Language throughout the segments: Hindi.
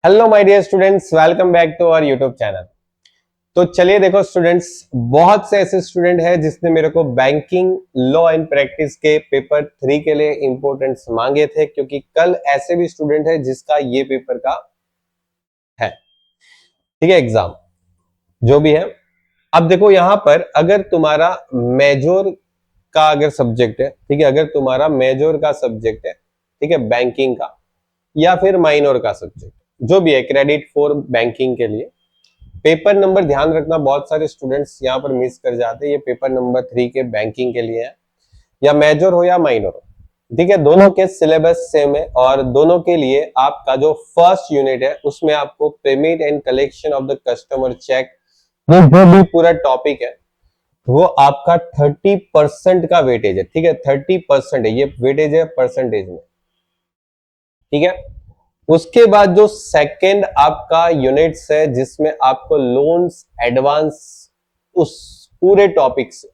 Hello my dear students, welcome back to our YouTube channel. तो चलिए देखो स्टूडेंट्स, बहुत से ऐसे स्टूडेंट हैं जिसने मेरे को बैंकिंग लॉ एंड प्रैक्टिस के पेपर 3 के लिए इंपॉर्टेंस मांगे थे, क्योंकि कल ऐसे भी स्टूडेंट है जिसका ये पेपर का है, ठीक है, एग्जाम जो भी है। अब देखो यहां पर अगर तुम्हारा मेजर का अगर सब्जेक्ट है, ठीक है, अगर तुम्हारा मेजर का सब्जेक्ट है, ठीक है, बैंकिंग का, या फिर माइनर का सब्जेक्ट जो भी है, क्रेडिट फॉर बैंकिंग के लिए पेपर नंबर, ध्यान रखना बहुत सारे स्टूडेंट्स यहाँ पर मिस कर जाते हैं, ये पेपर नंबर 3 के बैंकिंग के लिए है, या मेजर हो या माइनर हो, ठीक है, दोनों के सिलेबस सेम है और दोनों के लिए आपका जो फर्स्ट यूनिट है उसमें आपको payment and collection of the customer cheque, वो जो भी पूरा टॉपिक है वो आपका 30% का वेटेज है, ठीक है, 30% है, ये वेटेज है परसेंटेज में, ठीक है। उसके बाद जो सेकंड आपका यूनिट्स है जिसमें आपको लोन्स एडवांस, उस पूरे टॉपिक से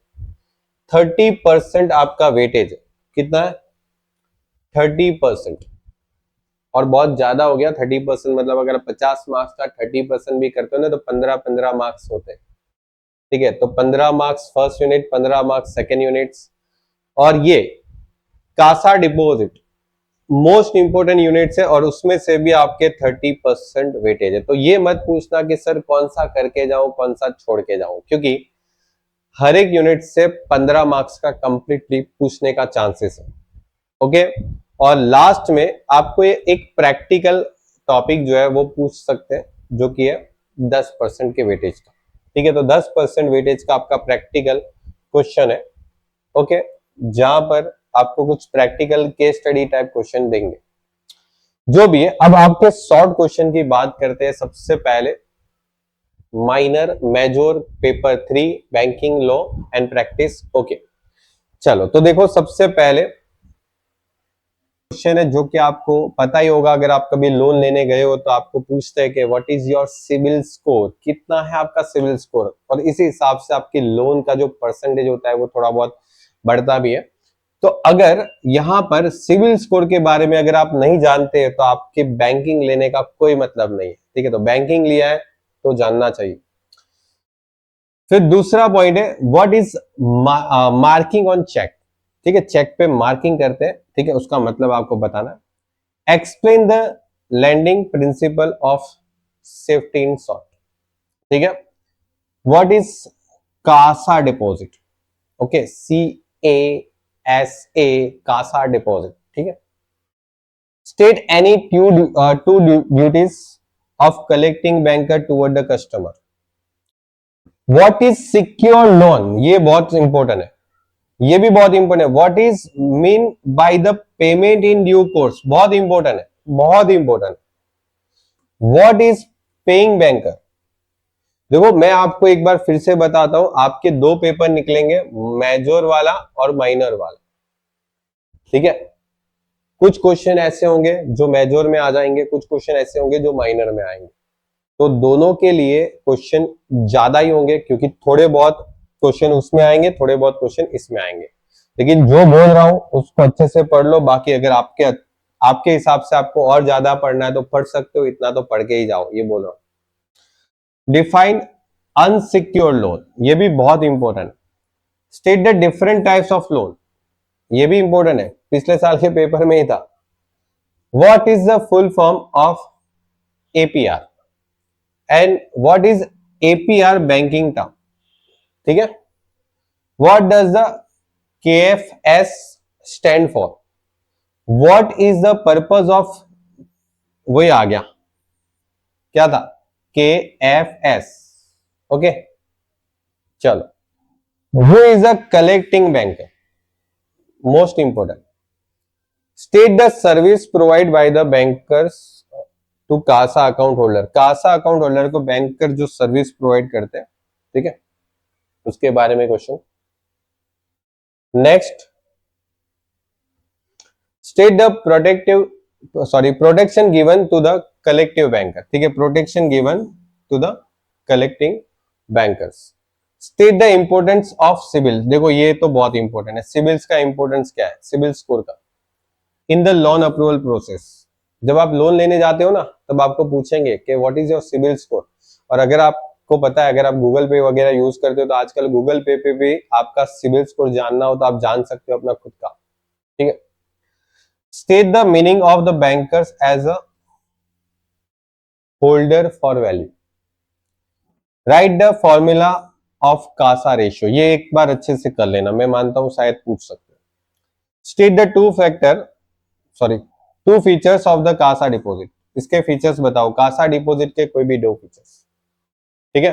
30% आपका वेटेज है। कितना है? 30%। और बहुत ज्यादा हो गया 30%, मतलब अगर 50 मार्क्स का 30% भी करते हो ना तो 15-15 मार्क्स होते हैं, ठीक है। तो 15 marks first unit, 15 marks second units. और ये Kasa deposit most important units है और उसमें से भी आपके 30% वेटेज है। तो ये मत पूछना कि सर कौन सा करके जाऊं कौन सा छोड़ के जाऊं, क्योंकि हर एक यूनिट से 15 मार्क्स का कंप्लीटली पूछने का चांसेस है, ओके। और लास्ट में आपको ये एक प्रैक्टिकल टॉपिक जो है वो पूछ सकते हैं, जो कि है 10% के वेटेज का, ठीक है। तो 10% वेटेज का आपका प्रैक्टिकल क्वेश्चन है, ओके, जहां पर आपको कुछ practical case study type question देंगे, जो भी है। अब आपके शॉर्ट क्वेश्चन की बात करते हैं। सबसे पहले minor major paper 3 banking law and practice, okay. चलो तो देखो, सबसे पहले क्वेश्चन है जो कि आपको पता ही होगा, अगर आप कभी लोन लेने गए हो तो आपको पूछते हैं कि what is your CIBIL score, कितना है आपका सिविल स्कोर, और इसी हिसाब से आपकी लोन का जो परसेंटेज होता है वो थोड़ा बहुत बढ़ता भी है। तो अगर यहां पर सिविल स्कोर के बारे में अगर आप नहीं जानते हैं तो आपके बैंकिंग लेने का कोई मतलब नहीं है, ठीक है। तो बैंकिंग लिया है तो जानना चाहिए। फिर दूसरा पॉइंट है what is marking on cheque, ठीक है, चेक पे मार्किंग करते हैं, ठीक है, उसका मतलब आपको बताना है। Explain the lending principle of safety in short, ठीक है। What is CASA deposit, okay, CASA, CASA deposit, ठीक है। State any two duties of collecting banker toward the customer. What is secure loan, ये बहुत इंपॉर्टेंट है, ये भी बहुत इंपॉर्टेंट है। What is mean by the payment in due course, बहुत इंपॉर्टेंट है, बहुत important. What is paying banker. देखो मैं आपको एक बार फिर से बताता हूं, आपके दो पेपर निकलेंगे, मेजर वाला और माइनर वाला, ठीक है। कुछ क्वेश्चन ऐसे होंगे जो मेजर में आ जाएंगे, कुछ क्वेश्चन ऐसे होंगे जो माइनर में आएंगे। तो दोनों के लिए क्वेश्चन ज्यादा ही होंगे, क्योंकि थोड़े बहुत क्वेश्चन उसमें आएंगे, थोड़े बहुत क्वेश्चन इसमें आएंगे। लेकिन जो बोल रहा हूं उसको अच्छे से पढ़ लो। बाकी अगर आपके आपके हिसाब से आपको और ज्यादा पढ़ना है तो पढ़ सकते हो, इतना तो पढ़ के ही जाओ, ये बोल रहा हूं। डिफाइन अनसिक्योर लोन, ये भी बहुत important. State the different types of loan, ये भी इंपॉर्टेंट है, पिछले साल के पेपर में ही था। What is the full form of APR and what is APR banking term, ठीक है। What does the KFS stand for, what is the purpose of, वही आ गया, क्या था, KFS, ओके। चलो, who is a collecting banker, most important. State the service provide by the bankers to CASA account holder, CASA account holder को बैंकर जो सर्विस प्रोवाइड करते हैं, ठीक है, उसके बारे में question. Next, state the protection given to the collective banker, ठीक है, protection given to the collecting bankers. State the importance of CIBIL, देखो ये तो बहुत इंपॉर्टेंट है, सिविल्स का इंपॉर्टेंस क्या है, सिविल स्कोर का in the loan approval process. जब आप लोन लेने जाते हो ना तब आपको पूछेंगे कि what is your CIBIL score, और अगर आपको पता है, अगर आप गूगल पे वगैरह यूज करते हो तो आजकल गूगल पे पे भी आपका सिबिल स्कोर जानना हो तो आप जान सकते हो अपना खुद का, ठीक है। State the meaning of the bankers as a holder for value, write the formula of CASA ratio, ये एक बार अच्छे से कर लेना, मैं मानता हूं शायद पूछ सकते हो। State the two features of the CASA deposit, इसके फीचर्स बताओ, कासा डिपॉजिट के कोई भी दो फीचर्स, ठीक है,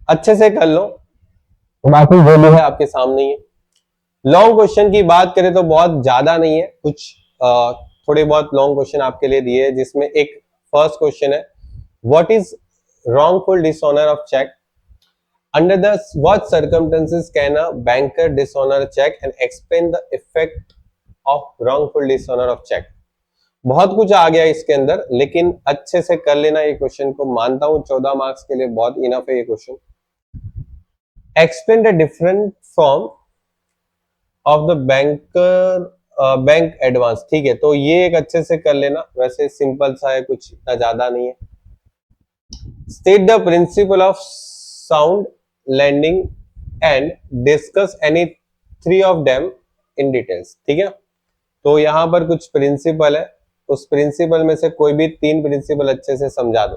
अच्छे से कर लो, बाकी जो भी है आपके सामने ही है। लॉन्ग क्वेश्चन की बात करें तो बहुत ज्यादा नहीं है, कुछ थोड़े बहुत लॉन्ग क्वेश्चन आपके लिए दिए हैं, जिसमें एक फर्स्ट क्वेश्चन है, what is wrongful dishonor of check, under the what circumstances can a banker dishonor check and explain the effect of wrongful dishonor of check। बहुत कुछ आ गया इसके अंदर, लेकिन अच्छे से कर लेना ये क्वेश्चन को, मानता हूं 14 मार्क्स के लिए बहुत इनफ है ये question. Explain the different form of the bank advance, ठीक है, तो ये एक अच्छे से कर लेना, वैसे सिंपल सा है, कुछ इतना ज्यादा नहीं है। State the principle of sound lending and discuss any three of them in details, ठीक है। तो यहां पर कुछ प्रिंसिपल है, उस प्रिंसिपल में से कोई भी 3 प्रिंसिपल अच्छे से समझा दो,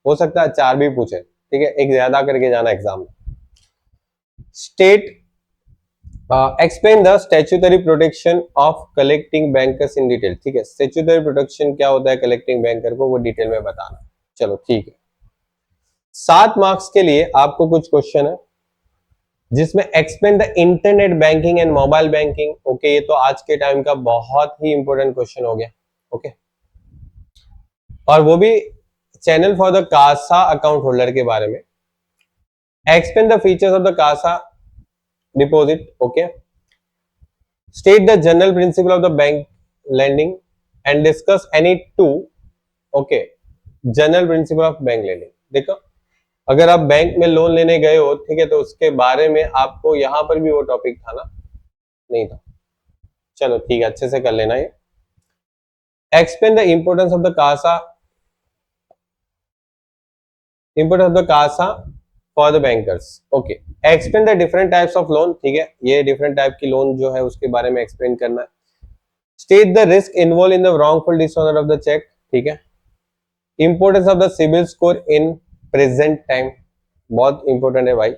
हो सकता है 4 भी पूछे, ठीक है, एक ज्यादा करके जाना एग्जाम में। State explain the statutory protection of collecting bankers in detail, ठीक है, स्टैट्यूटरी प्रोटेक्शन क्या होता है कलेक्टिंग बैंकर को, वो डिटेल में बताना। चलो ठीक है, 7 मार्क्स के लिए आपको कुछ क्वेश्चन है, जिसमें explain the internet banking and mobile banking, okay, ये तो आज के टाइम का बहुत ही इंपॉर्टेंट क्वेश्चन हो गया, ओके, और वो भी channel for the CASA account holder के बारे में। Explain the features of the CASA deposit, okay, state the general principle of the bank lending and discuss any two, okay, general principle of bank lending. देखो, अगर आप बैंक में लोन लेने गए हो, ठीक है, तो उसके बारे में आपको यहां पर भी वो टॉपिक था ना, नहीं था, चलो ठीक है, अच्छे से कर लेना ये। Explain the importance of the CASA for the bankers, okay, explain the different types of loan, ठीक है, ये डिफरेंट टाइप की लोन जो है उसके बारे में एक्सप्लेन करना है। State the risk involve in the wrongful dishonour of the cheque, ठीक है, importance of the CIBIL score in present time, बहुत इंपॉर्टेंट है भाई।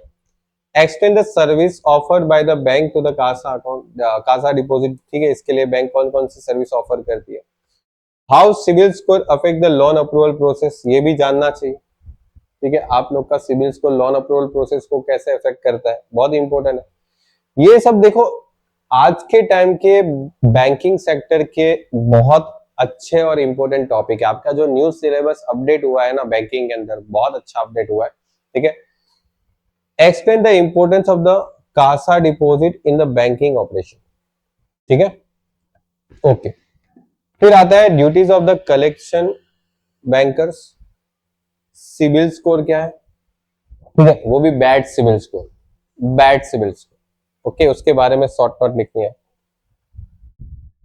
Extend the service offered by the bank to the CASA account, CASA deposit, ठीक है, इसके लिए बैंक कौन कौन सी सर्विस ऑफर करती है। How CIBIL score affect the loan approval process, ये भी जानना चाहिए, ठीक है, आप लोग का CIBIL score loan approval process को कैसे अफेक्ट करता है, बहुत इंपॉर्टेंट है ये सब। देखो, आज के टाइम के बैंकिंग सेक्टर के बहुत अच्छे और इंपॉर्टेंट टॉपिक है। आपका जो न्यू सिलेबस अपडेट हुआ है ना बैंकिंग के अंदर, बहुत अच्छा अपडेट हुआ है, ठीक है। Explain the importance of the CASA deposit in the banking operation, ठीक है, ओके। फिर आता है duties of the collection bankers, CIBIL score क्या है, ठीक है, वो भी बैड सिबिल स्कोर, ओके, उसके बारे में शॉर्ट नोट लिखनी है।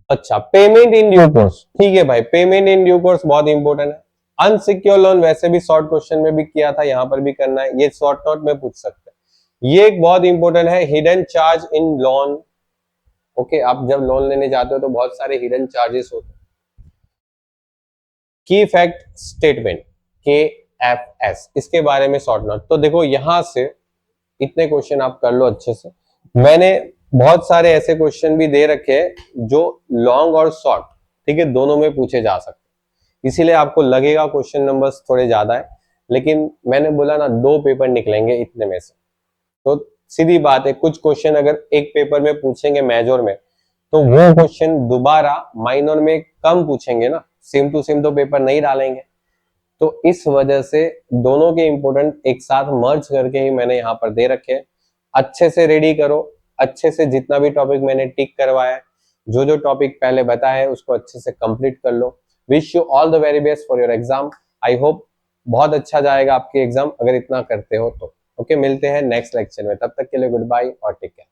अच्छा, पेमेंट इन ड्यू कोर्स, ठीक है भाई, पेमेंट इन ड्यू कोर्स बहुत इंपॉर्टेंट है। अनसिक्योर लोन वैसे भी शॉर्ट क्वेश्चन में भी किया था, यहां पर भी करना है, ये शॉर्ट नोट में पूछ सकते हैं। ये एक बहुत इंपॉर्टेंट है, hidden charge in loan, okay, आप जब लोन लेने जाते हो तो बहुत सारे हिडन चार्जेस होते हैं। की फैक्ट स्टेटमेंट, KFS, इसके बारे में शॉर्ट नोट। तो देखो, यहां से इतने क्वेश्चन आप कर लो अच्छे से। मैंने बहुत सारे ऐसे क्वेश्चन भी दे रखे हैं जो लॉन्ग और शॉर्ट, ठीक है, दोनों में पूछे जा सकते, इसीलिए आपको लगेगा क्वेश्चन नंबर्स थोड़े ज्यादा है, लेकिन मैंने बोला ना 2 पेपर निकलेंगे इतने में से, तो सीधी बात है, कुछ क्वेश्चन अगर एक पेपर में पूछेंगे मेजर में, तो वो क्वेश्चन दोबारा माइनर में कम पूछेंगे ना, सेम टू सेम तो पेपर नहीं डालेंगे। तो इस वजह से दोनों के इंपोर्टेंट एक साथ मर्ज करके ही मैंने यहाँ पर दे रखे हैं। अच्छे से रेडी करो, अच्छे से जितना भी टॉपिक मैंने टिक करवाया है, जो जो टॉपिक पहले बताया है उसको अच्छे से कंप्लीट कर लो। Wish you all the very best for your exam. I hope बहुत अच्छा जाएगा आपके एग्जाम अगर इतना करते हो तो। ओके, मिलते हैं नेक्स्ट लेक्चर में, तब तक के लिए गुड बाय और टेक केयर।